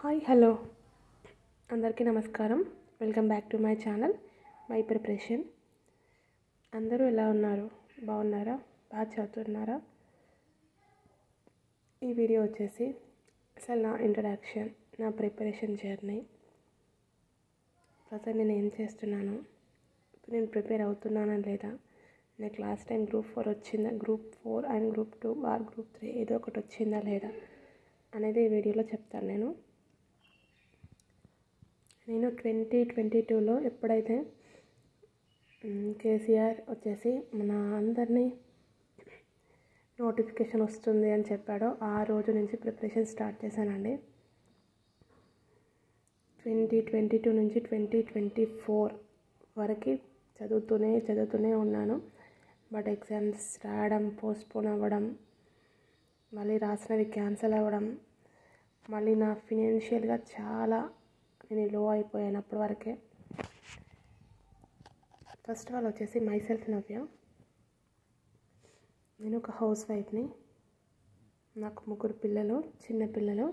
Hi hello అందరికీ నమస్కారం. Welcome back to my channel my preparation. అందరూ ఎలా ఉన్నారు? బాగున్నారా? బాగా చదువుతున్నారా? ఈ వీడియో వచ్చేసి అసలు నా ఇంట్రడక్షన్, నా ప్రిపరేషన్ జర్నీ, ప్రజెంట్ నేను ఏం చేస్తున్నాను, ఇప్పుడు నేను ప్రిపేర్ అవుతున్నానా లేదా, నాకు లాస్ట్ టైం గ్రూప్ 4 వచ్చిందా, group 4 and group 2 or group 3 ఏదో ఒకటి వచ్చిందా లేదా అనేది ఈ వీడియోలో చెప్తాను. నేను 2022లో ఎప్పుడైతే కేసీఆర్ వచ్చేసి మన అందరినీ నోటిఫికేషన్ వస్తుంది అని చెప్పాడో ఆ రోజు నుంచి ప్రిపరేషన్ స్టార్ట్ చేశానండి. 2022 నుంచి 2024 వరకు చదువుతూనే ఉన్నాను. బట్ ఎగ్జామ్స్ రాయడం పోస్ట్పోన్ అవ్వడం, మళ్ళీ రాసినవి క్యాన్సిల్ అవ్వడం, మళ్ళీ నా ఫినాన్షియల్గా చాలా నేను లో అయిపోయాను అప్పటి వరకే. ఫస్ట్ ఆఫ్ ఆల్ వచ్చేసి మైసెల్ఫ్ నవ్య. నేను ఒక హౌస్ వైఫ్ని. నాకు 3 పిల్లలు, చిన్న పిల్లలు.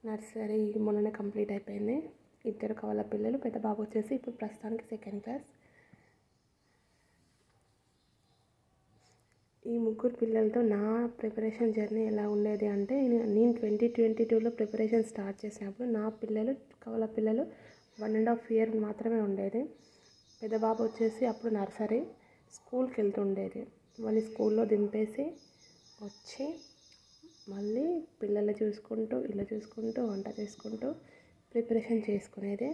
నర్సరీ మొన్ననే కంప్లీట్ అయిపోయింది. 2 కవల పిల్లలు. పెద్ద బాబు వచ్చేసి ఇప్పుడు ప్రస్తుతానికి 2nd క్లాస్. ఈ 3 పిల్లలతో నా ప్రిపరేషన్ జర్నీ ఎలా ఉండేది అంటే, నేను 2022లో ప్రిపరేషన్ స్టార్ట్ చేసినప్పుడు నా పిల్లలు, కవల పిల్లలు 1.5 year మాత్రమే ఉండేది. పెద్ద బాబు వచ్చేసి అప్పుడు నర్సరీ, స్కూల్కి వెళ్తుండేది. మళ్ళీ స్కూల్లో దింపేసి వచ్చి మళ్ళీ పిల్లలు చూసుకుంటూ, ఇల్లు చూసుకుంటూ, వంట చేసుకుంటూ ప్రిపరేషన్ చేసుకునేది.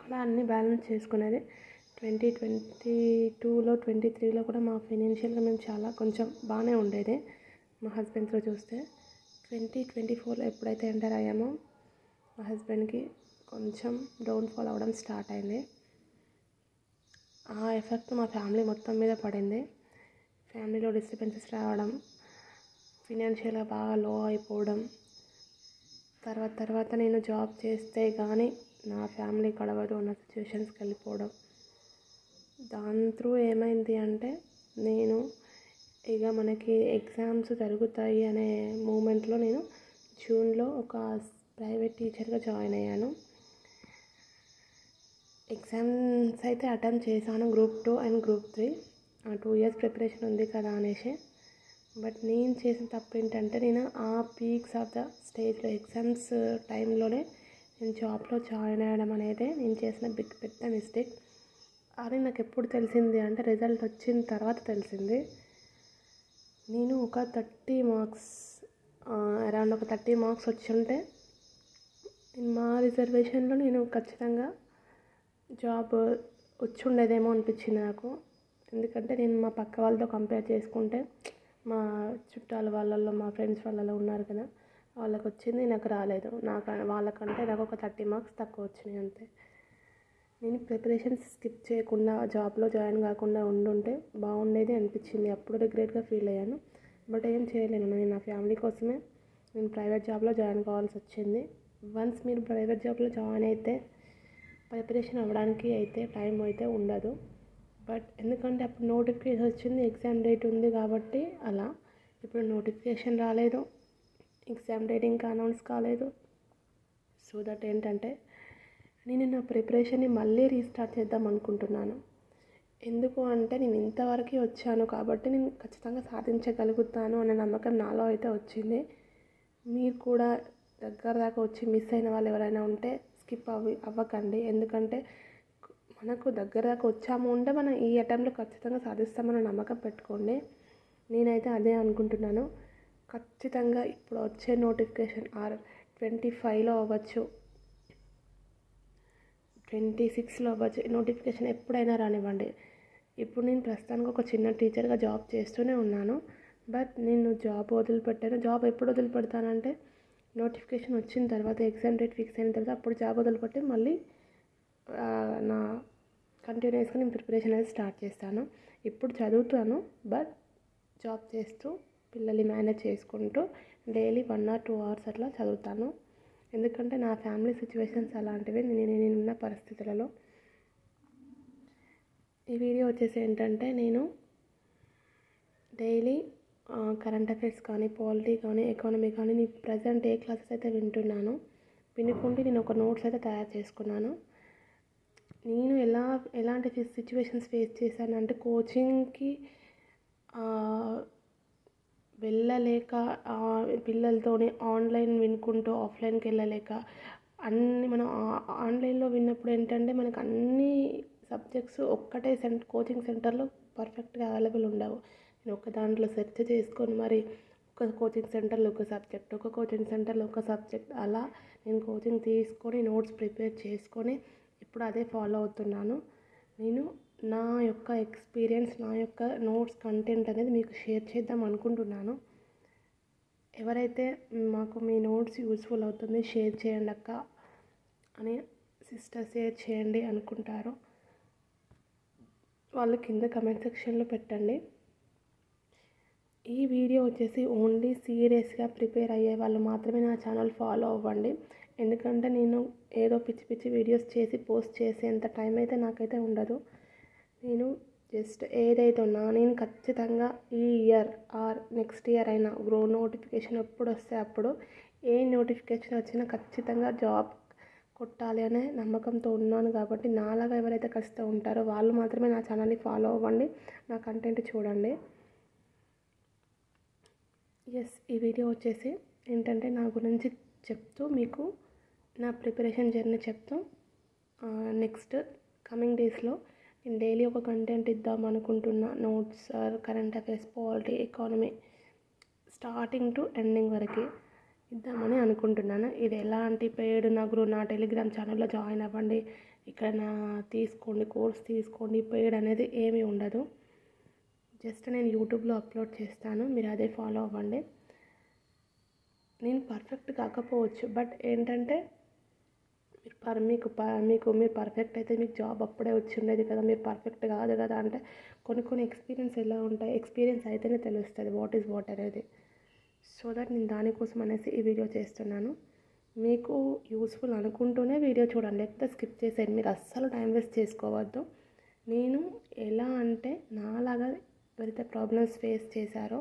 అలా అన్నీ బ్యాలెన్స్ చేసుకునేది. 2022లో 23లో కూడా మా ఫైనాన్షియల్గా మేము చాలా కొంచెం బాగానే ఉండేది మా హస్బెండ్తో చూస్తే. 2024లో ఎప్పుడైతే ఎంటర్ అయ్యామో మా హస్బెండ్కి కొంచెం డౌన్ఫాల్ అవ్వడం స్టార్ట్ అయింది. ఆ ఎఫెక్ట్ మా ఫ్యామిలీ మొత్తం మీద పడింది. ఫ్యామిలీలో డిస్టర్బెన్సెస్ రావడం, ఫినాన్షియల్గా బాగా లో అయిపోవడం, తర్వాత నేను జాబ్ చేస్తే కానీ నా ఫ్యామిలీ గడవదు అన్న సిచ్యువేషన్స్కి వెళ్ళిపోవడం. దాని త్రూ ఏమైంది అంటే, నేను ఇక మనకి ఎగ్జామ్స్ జరుగుతాయి అనే మూమెంట్లో నేను జూన్లో ఒక ప్రైవేట్ టీచర్గా జాయిన్ అయ్యాను. ఎగ్జామ్స్ అయితే అటెంప్ట్ చేశాను, group 2 and group 3. 2 years preparation ఉంది కదా అనేసి. బట్ నేను చేసిన తప్పు ఏంటంటే, నేను ఆ పీక్స్ ఆఫ్ ద స్టేజ్లో ఎగ్జామ్స్ టైంలోనే నేను జాబ్లో జాయిన్ అయ్యడం అనేది నేను చేసిన పెద్ద మిస్టేక్. అది నాకు ఎప్పుడు తెలిసింది అంటే, రిజల్ట్ వచ్చిన తర్వాత తెలిసింది. నేను ఒక 30 మార్క్స్ అరౌండ్ ఒక 30 మార్క్స్ వచ్చి ఉంటే మా రిజర్వేషన్లో నేను ఖచ్చితంగా జాబ్ వచ్చి ఉండేదేమో అనిపించింది నాకు. ఎందుకంటే నేను మా పక్క వాళ్ళతో కంపేర్ చేసుకుంటే, మా చుట్టాల వాళ్ళల్లో, మా ఫ్రెండ్స్ వాళ్ళలో ఉన్నారు కదా, వాళ్ళకి వచ్చింది, నాకు రాలేదు. వాళ్ళకంటే నాకు ఒక 30 మార్క్స్ తక్కువ వచ్చినాయి అంతే. నేను ప్రిపరేషన్స్ స్కిప్ చేయకుండా జాబ్లో జాయిన్ కాకుండా ఉండుంటే బాగుండేది అనిపించింది. అప్పుడు రిగ్రెట్గా ఫీల్ అయ్యాను. బట్ ఏం చేయలేను. నేను నా ఫ్యామిలీ కోసమే నేను ప్రైవేట్ జాబ్లో జాయిన్ కావాల్సి వచ్చింది. వన్స్ మీరు ప్రైవేట్ జాబ్లో జాయిన్ అయితే ప్రిపరేషన్ అవ్వడానికి అయితే టైం అయితే ఉండదు. బట్ ఎందుకంటే అప్పుడు నోటిఫికేషన్ వచ్చింది, ఎగ్జామ్ డేట్ ఉంది కాబట్టి అలా. ఇప్పుడు నోటిఫికేషన్ రాలేదు, ఎగ్జామ్ డేట్ ఇంకా అనౌన్స్ కాలేదు. సో దట్ ఏంటంటే, నేను నా ప్రిపరేషన్ని మళ్ళీ రీస్టార్ట్ చేద్దాం అనుకుంటున్నాను. ఎందుకు అంటే, నేను ఇంతవరకు వచ్చాను కాబట్టి నేను ఖచ్చితంగా సాధించగలుగుతాను అనే నమ్మకం నాలో అయితే వచ్చింది. మీరు కూడా దగ్గర దాకా వచ్చి మిస్ అయిన వాళ్ళు ఎవరైనా ఉంటే స్కిప్ అవ్వకండి. ఎందుకంటే మనకు దగ్గర దాకా వచ్చాము అంటే మనం ఈ అటెంప్ట్లో ఖచ్చితంగా సాధిస్తామన్న నమ్మకం పెట్టుకోండి. నేనైతే అదే అనుకుంటున్నాను. ఖచ్చితంగా ఇప్పుడు వచ్చే నోటిఫికేషన్ 25లో అవ్వచ్చు, 26లో అవ్వచ్చు, నోటిఫికేషన్ ఎప్పుడైనా రానివ్వండి. ఇప్పుడు నేను ప్రస్తుతానికి ఒక చిన్న టీచర్గా జాబ్ చేస్తూనే ఉన్నాను. బట్ నేను జాబ్ వదిలిపెట్టాను. జాబ్ ఎప్పుడు వదిలిపెడతానంటే, నోటిఫికేషన్ వచ్చిన తర్వాత, ఎగ్జామ్ డేట్ ఫిక్స్ అయిన తర్వాత అప్పుడు జాబ్ వదిలిపెట్టి మళ్ళీ నా కంటిన్యూస్గా నేను ప్రిపరేషన్ అనేది స్టార్ట్ చేస్తాను. ఇప్పుడు చదువుతాను, బట్ జాబ్ చేస్తూ పిల్లల్ని మేనేజ్ చేసుకుంటూ డైలీ 1 or 2 hours అట్లా చదువుతాను. ఎందుకంటే నా ఫ్యామిలీ సిచ్యువేషన్స్ అలాంటివి, నేనున్న పరిస్థితులలో. ఈ వీడియో వచ్చేసి ఏంటంటే, నేను డైలీ కరెంట్ అఫైర్స్ కానీ, పాలిటీ కానీ, ఎకానమీ కానీ నేను ప్రజెంట్ ఏ క్లాసెస్ అయితే వింటున్నానో వినుకుంటే నేను ఒక నోట్స్ అయితే తయారు చేసుకున్నాను. నేను ఎలాంటి సిచ్యువేషన్స్ ఫేస్ చేశానంటే కోచింగ్కి వెళ్ళలేక పిల్లలతోని ఆన్లైన్ వినుకుంటూ ఆఫ్లైన్కి వెళ్ళలేక అన్నీ మనం ఆన్లైన్లో విన్నప్పుడు ఏంటంటే మనకు అన్ని సబ్జెక్ట్స్ ఒక్కటే కోచింగ్ సెంటర్లో పర్ఫెక్ట్గా అవైలబుల్ ఉండవు. నేను ఒక దాంట్లో సెర్చ్ చేసుకొని మరి ఒక కోచింగ్ సెంటర్లో ఒక సబ్జెక్ట్, ఒక కోచింగ్ సెంటర్లో ఒక సబ్జెక్ట్, అలా నేను కోచింగ్ తీసుకొని నోట్స్ ప్రిపేర్ చేసుకొని ఇప్పుడు అదే ఫాలో అవుతున్నాను. నేను నా యొక్క ఎక్స్పీరియన్స్, నా యొక్క నోట్స్ కంటెంట్ అనేది మీకు షేర్ చేద్దాం అనుకుంటున్నాను. ఎవరైతే మాకు మీ నోట్స్ యూస్ఫుల్ అవుతుంది షేర్ చేయండి అక్క అని సిస్టర్ షేర్ చేయండి అనుకుంటారో వాళ్ళు కింద కమెంట్ సెక్షన్లో పెట్టండి. ఈ వీడియో వచ్చేసి ఓన్లీ సీరియస్గా ప్రిపేర్ అయ్యే వాళ్ళు మాత్రమే నా ఛానల్ ఫాలో అవ్వండి. ఎందుకంటే నేను ఏదో పిచ్చి పిచ్చి వీడియోస్ చేసి పోస్ట్ చేసేంత టైం అయితే నాకైతే ఉండదు. నేను జస్ట్ ఏదైతే ఉన్నా నేను ఖచ్చితంగా ఈ ఇయర్ ఆర్ నెక్స్ట్ ఇయర్ అయినా నోటిఫికేషన్ ఎప్పుడు వస్తే అప్పుడు ఏ నోటిఫికేషన్ వచ్చినా ఖచ్చితంగా జాబ్ కొట్టాలి అనే నమ్మకంతో ఉన్నాను. కాబట్టి నాలాగా ఎవరైతే కష్టం ఉంటారో వాళ్ళు మాత్రమే నా ఛానల్ని ఫాలో అవ్వండి, నా కంటెంట్ చూడండి. ఈ వీడియో వచ్చేసి ఏంటంటే నా గురించి చెప్తూ మీకు నా ప్రిపరేషన్ జర్నీ చెప్తూ నెక్స్ట్ కమింగ్ డేస్లో నేను డైలీ ఒక కంటెంట్ ఇద్దాం అనుకుంటున్నా. Notes or current affairs, polity, economy starting to ending వరకు ఇద్దామని అనుకుంటున్నాను. ఇది ఎలాంటి పెయిడ్ నా టెలిగ్రామ్ ఛానల్లో జాయిన్ అవ్వండి, ఇక్కడ తీసుకోండి, కోర్స్ తీసుకోండి, పెయిడ్ అనేది ఏమీ ఉండదు. జస్ట్ నేను యూట్యూబ్లో అప్లోడ్ చేస్తాను, మీరు అదే ఫాలో అవ్వండి. నేను పర్ఫెక్ట్ కాకపోవచ్చు, బట్ ఏంటంటే మీరు పర్ఫెక్ట్ అయితే మీకు జాబ్ అప్పుడే వచ్చి ఉండేది కదా, మీరు పర్ఫెక్ట్ కాదు కదా అంటే కొన్ని ఎక్స్పీరియన్స్ ఎలా ఉంటాయి, ఎక్స్పీరియన్స్ అయితేనే తెలుస్తుంది వాట్ ఈజ్ వాట్ అనేది. సో దట్ నేను దానికోసం అనేసి ఈ వీడియో చేస్తున్నాను. మీకు యూస్ఫుల్ అనుకుంటూనే వీడియో చూడండి, లేకపోతే స్కిప్ చేసేయండి. మీరు అస్సలు టైం వేస్ట్ చేసుకోవద్దు. నేను ఎలా అంటే నాలాగా ఎవరైతే ప్రాబ్లమ్స్ ఫేస్ చేశారో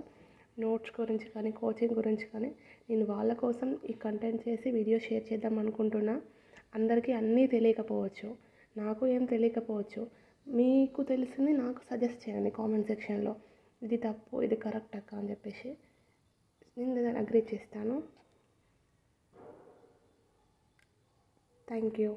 నోట్స్ గురించి కానీ, కోచింగ్ గురించి కానీ, నేను వాళ్ళ కోసం ఈ కంటెంట్ చేసి వీడియో షేర్ చేద్దాం అనుకుంటున్నా. అందరికీ అన్నీ తెలియకపోవచ్చు, నాకు ఏం తెలియకపోవచ్చు. మీకు తెలిసింది నాకు సజెస్ట్ చేయండి కామెంట్ సెక్షన్లో, ఇది తప్పు ఇది కరెక్ట్ అక్క అని చెప్పేసి నేను దాన్ని అగ్రీ చేస్తాను. Thank you.